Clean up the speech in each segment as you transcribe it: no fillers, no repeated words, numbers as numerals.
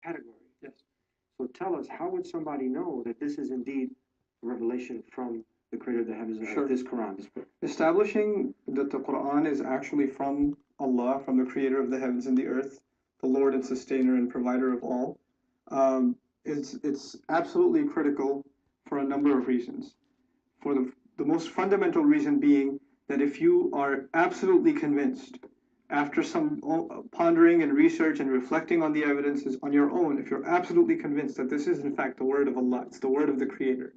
category. Yes. So tell us, how would somebody know that this is indeed a revelation from the creator of the heavens and earth, Sure. this Quran, this book? Establishing that the Quran is actually from Allah, from the creator of the heavens and the earth, the Lord and sustainer and provider of all, it's absolutely critical for a number of reasons. For the most fundamental reason being that if you are absolutely convinced, after some pondering and research and reflecting on the evidences on your own, if you're absolutely convinced that this is in fact the word of Allah, it's the word of the Creator.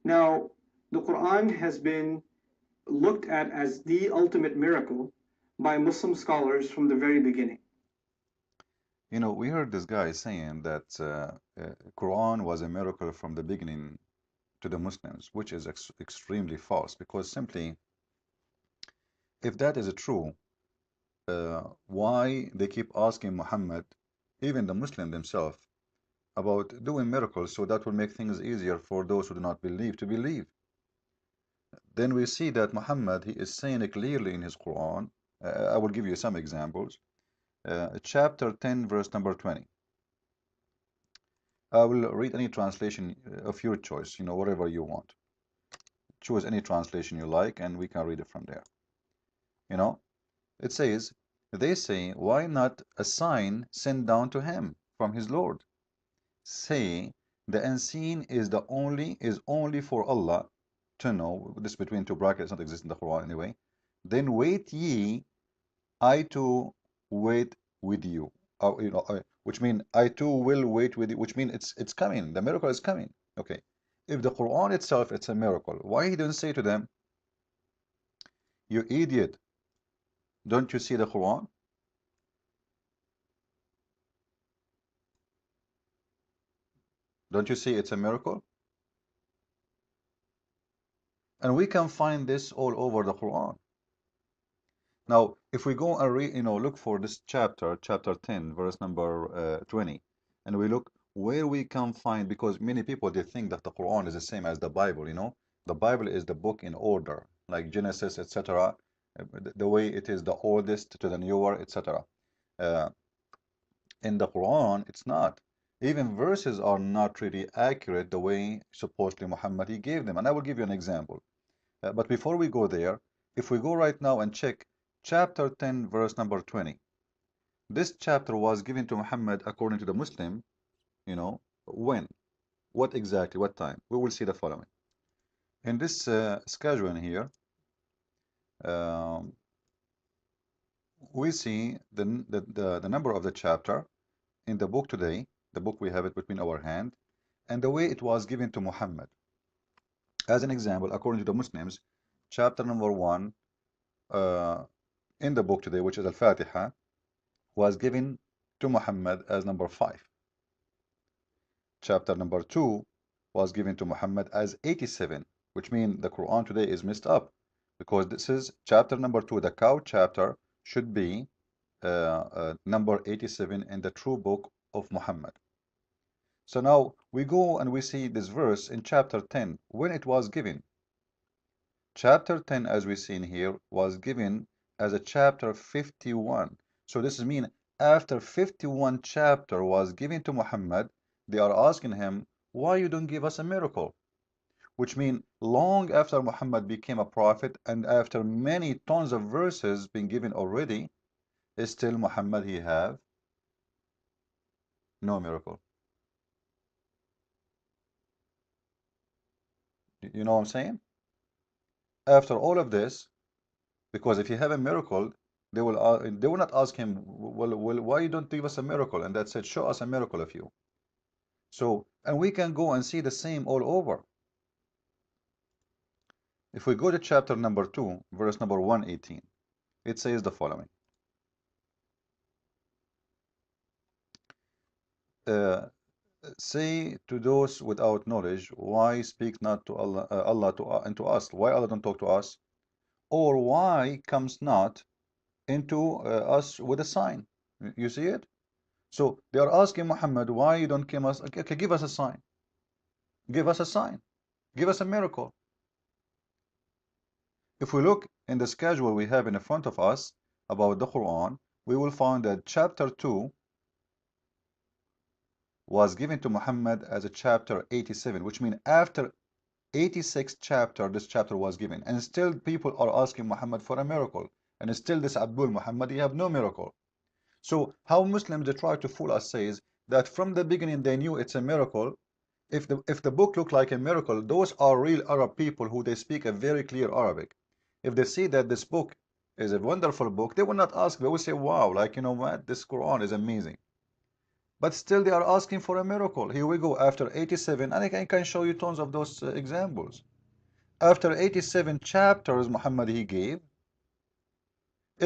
Now, the Quran has been looked at as the ultimate miracle by Muslim scholars from the very beginning. You know, we heard this guy saying that Quran was a miracle from the beginning to the Muslims, which is extremely false, because simply, if that is true, why they keep asking Muhammad, even the Muslim themselves, about doing miracles, so that will make things easier for those who do not believe to believe. Then we see that Muhammad, he is saying it clearly in his Quran. I will give you some examples. Chapter 10, verse number 20. I will read any translation of your choice, you know, whatever you want. Choose any translation you like, and we can read it from there. You know, it says, they say, why not a sign sent down to him from his Lord? Say, the unseen is only for Allah to know. This between two brackets does not exist in the Quran anyway. Then wait ye, I too wait with you. Which mean I too will wait with you. Which mean it's coming. The miracle is coming. Okay. If the Quran itself it's a miracle, why he didn't say to them, you idiot, don't you see the Quran? Don't you see it's a miracle? And we can find this all over the Quran. Now, if we go and look for this chapter 10, verse number 20, and we look where we can find, because many people they think that the Quran is the same as the Bible. The Bible is the book in order, like Genesis, etc. The way it is the oldest to the newer, etc. Uh, in the Quran, it's not. Even verses are not really accurate the way supposedly Muhammad he gave them. And I will give you an example. But before we go there, if we go right now and check chapter 10, verse number 20, this chapter was given to Muhammad according to the Muslim, when? What exactly? What time? We will see the following. In this schedule in here, um, we see the number of the chapter in the book today, the book we have it between our hand, and the way it was given to Muhammad. As an example, according to the Muslims, chapter number 1 in the book today, which is Al-Fatiha, was given to Muhammad as number 5. Chapter number 2 was given to Muhammad as 87, which means the Quran today is messed up, because this is chapter number 2, the cow chapter should be number 87 in the true book of Muhammad. So now we go and we see this verse in chapter 10 when it was given. Chapter 10, as we see in here, was given as a chapter 51. So this means after 51 chapter was given to Muhammad, they are asking him, why you don't give us a miracle? Which means long after Muhammad became a prophet and after many tons of verses being given already, still Muhammad he have no miracle. You know what I'm saying? After all of this, because if you have a miracle, they will not ask him, well, why you don't give us a miracle? And that said, show us a miracle of you. So, and we can go and see the same all over. If we go to chapter number 2, verse number 118, it says the following. Uh, Say to those without knowledge, why speak not to Allah and to us? Why Allah don't talk to us? Or why comes not into us with a sign? You see it? So they are asking Muhammad, why you don't give us? Okay, give us a sign. Give us a sign. Give us a miracle. If we look in the schedule we have in front of us about the Quran, we will find that chapter 2 was given to Muhammad as a chapter 87, which means after 86th chapter, this chapter was given. And still people are asking Muhammad for a miracle. And still this Abdul Muhammad, he have no miracle. So how Muslims they try to fool us says that from the beginning they knew it's a miracle. If the book looked like a miracle, those are real Arab people who they speak a very clear Arabic. If they see that this book is a wonderful book, they will not ask. They will say, wow, like, you know what, this Quran is amazing. But still they are asking for a miracle. Here we go, after 87, and I can show you tons of those examples. After 87 chapters Muhammad he gave,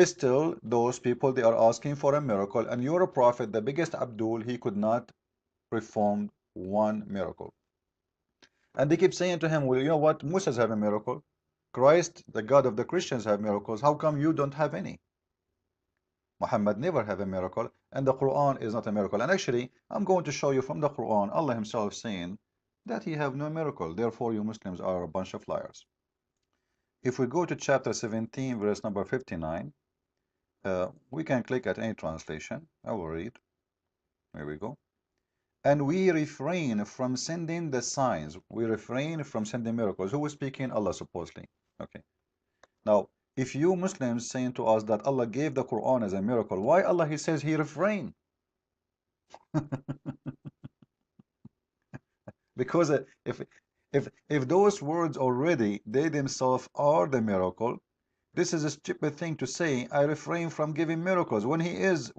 still those people, they are asking for a miracle, and your prophet, the biggest Abdul, he could not perform one miracle. And they keep saying to him, well, you know what, Moses have a miracle. Christ, the God of the Christians, have miracles. How come you don't have any? Muhammad never have a miracle, and the Quran is not a miracle. And actually, I'm going to show you from the Quran, Allah himself saying that he have no miracle. Therefore, you Muslims are a bunch of liars. If we go to chapter 17, verse number 59, we can click at any translation. I will read. Here we go. And we refrain from sending the signs. We refrain from sending miracles. Who is speaking? Allah, supposedly. Okay. Now, if you Muslims saying to us that Allah gave the Quran as a miracle, why Allah he says he refrain? Because if those words already they themselves are the miracle, this is a stupid thing to say. I refrain from giving miracles. When he is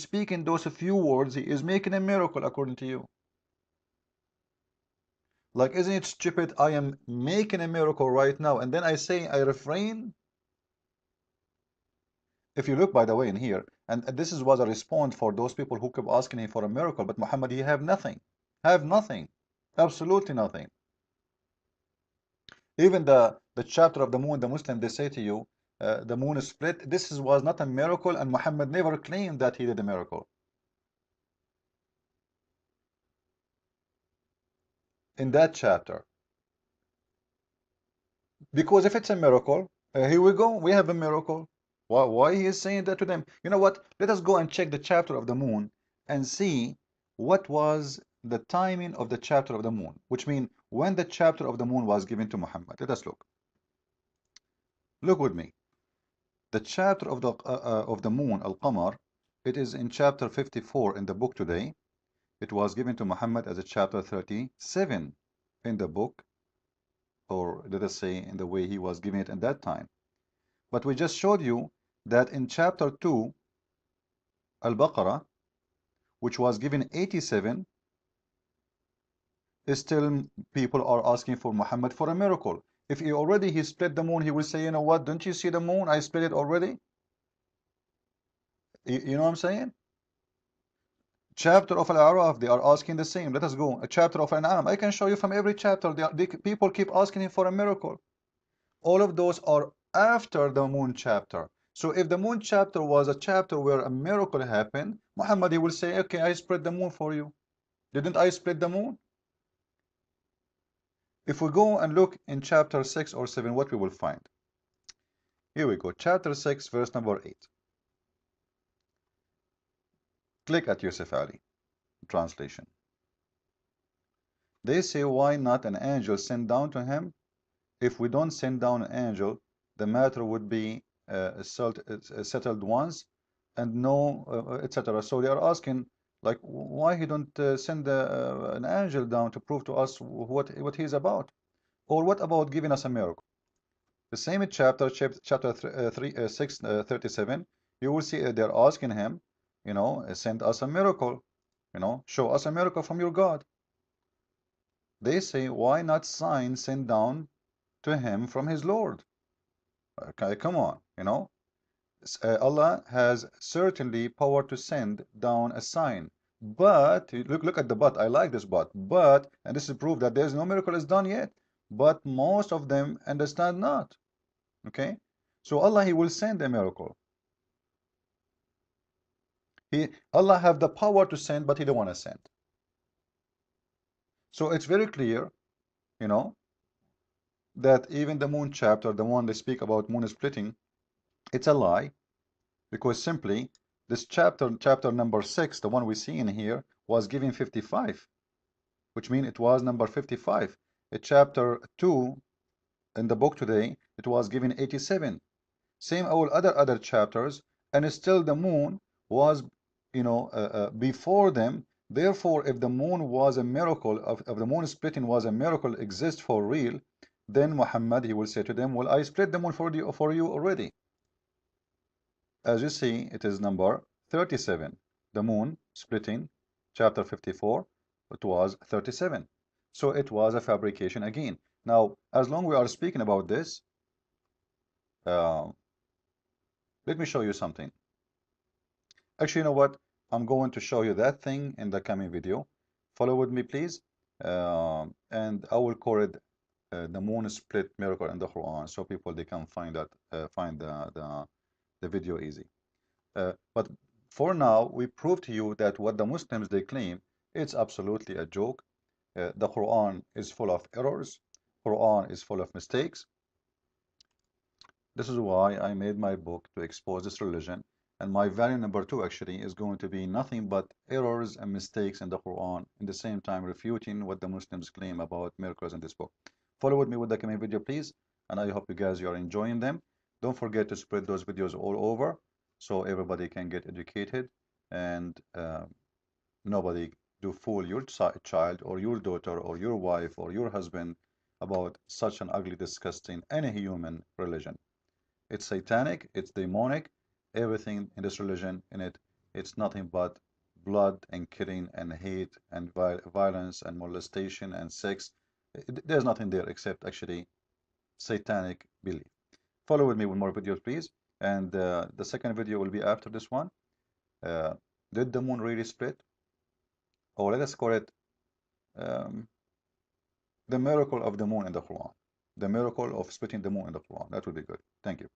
speaking those few words, he is making a miracle according to you. Like, isn't it stupid? I am making a miracle right now, and then I say I refrain. If you look, by the way, in here, and this was a response for those people who kept asking him for a miracle, but Muhammad, he have nothing. Have nothing. Absolutely nothing. Even the chapter of the moon, the Muslim, they say to you, the moon is split. This was not a miracle, and Muhammad never claimed that he did a miracle. In that chapter. Because if it's a miracle, here we go, we have a miracle. Why he is saying that to them? You know what? Let us go and check the chapter of the moon and see what was the timing of the chapter of the moon, which means when the chapter of the moon was given to Muhammad. Let us look. Look with me. The chapter of the moon, Al-Qamar, it is in chapter 54 in the book today. It was given to Muhammad as a chapter 37 in the book, or let us say in the way he was giving it in that time. But we just showed you that in chapter 2, Al-Baqarah, which was given 87, still people are asking for Muhammad for a miracle. If he split the moon, he will say, you know what, don't you see the moon? I split it already. You know what I'm saying? Chapter of Al-A'raf, they are asking the same. Let us go. A chapter of An'am. I can show you from every chapter. People keep asking him for a miracle. All of those are after the moon chapter. So if the moon chapter was a chapter where a miracle happened, Muhammad, he will say, okay, I split the moon for you. Didn't I split the moon? If we go and look in chapter 6 or 7, what we will find? Here we go. Chapter 6, verse number 8. Click at Yusuf Ali. Translation. They say, why not an angel sent down to him? If we don't send down an angel, the matter would be settled once and no, etc. So they are asking, like, why he don't send an angel down to prove to us what he's about? Or what about giving us a miracle? The same chapter 6:37, you will see they're asking him, you know, send us a miracle, you know, show us a miracle from your God. They say, why not sign sent down to him from his Lord? Okay, come on, you know. Allah has certainly power to send down a sign. But, look at the but, I like this but, and this is proof that there's no miracle is done yet. But most of them understand not. Okay? So Allah, He will send a miracle. Allah have the power to send, but He don't want to send. So it's very clear, you know, that even the moon chapter, the one they speak about moon splitting, it's a lie. Because simply, this chapter number 6, the one we see in here, was given 55, which means it was number 55. In chapter 2 in the book today, it was given 87. Same all other chapters, and still the moon was, before them. Therefore, if the moon was a miracle, of the moon splitting was a miracle, exists for real, then Muhammad, he will say to them, well, I split the moon for you already. As you see, it is number 37. The moon splitting, chapter 54, it was 37. So it was a fabrication again. Now, as long we are speaking about this, let me show you something. Actually, you know what? I'm going to show you that thing in the coming video. Follow with me, please. And I will call it the moon split miracle in the Quran, so people they can find the video easy. But for now, we prove to you that what the Muslims they claim, it's absolutely a joke. The Quran is full of errors. Quran is full of mistakes. This is why I made my book to expose this religion. And my value number 2 actually is going to be nothing but errors and mistakes in the Quran, in the same time refuting what the Muslims claim about miracles in this book. Follow with me with the coming video, please. And I hope you guys are enjoying them. Don't forget to spread those videos all over so everybody can get educated and nobody do fool your child or your daughter or your wife or your husband about such an ugly, disgusting, inhuman religion. It's satanic, it's demonic, everything in this religion in it, it's nothing but blood and killing and hate and violence and molestation and sex. There's nothing there except actually satanic belief. Follow with me with more videos, please. And the second video will be after this one. Did the moon really split? Or let us call it the miracle of the moon in the Quran. The miracle of splitting the moon in the Quran. That would be good. Thank you.